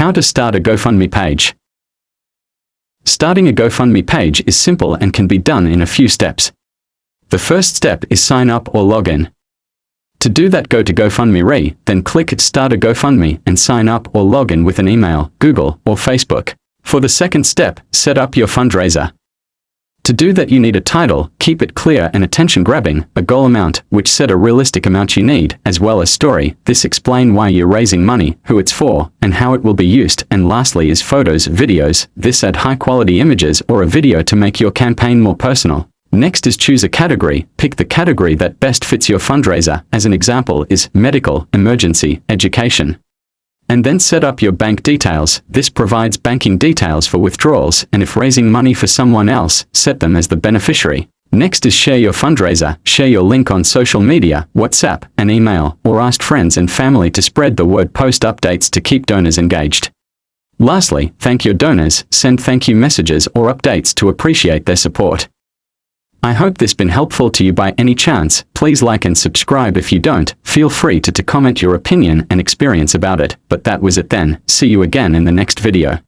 How to start a GoFundMe page. Starting a GoFundMe page is simple and can be done in a few steps. The first step is sign up or log in. To do that, go to GoFundMe, then click Start a GoFundMe and sign up or log in with an email, Google, or Facebook. For the second step, set up your fundraiser. To do that, you need a title, keep it clear and attention-grabbing, a goal amount, which set a realistic amount you need, as well as story, this explain why you're raising money, who it's for, and how it will be used, and lastly is photos, videos, this add high-quality images or a video to make your campaign more personal. Next is choose a category, pick the category that best fits your fundraiser, as an example is medical, emergency, education. And then set up your bank details. This provides banking details for withdrawals, and if raising money for someone else, set them as the beneficiary. Next is share your fundraiser, share your link on social media, WhatsApp, and email, or ask friends and family to spread the word, post updates to keep donors engaged. Lastly, thank your donors, send thank you messages or updates to appreciate their support. I hope this been helpful to you by any chance. Please like and subscribe if you don't. Feel free to comment your opinion and experience about it. But that was it then. See you again in the next video.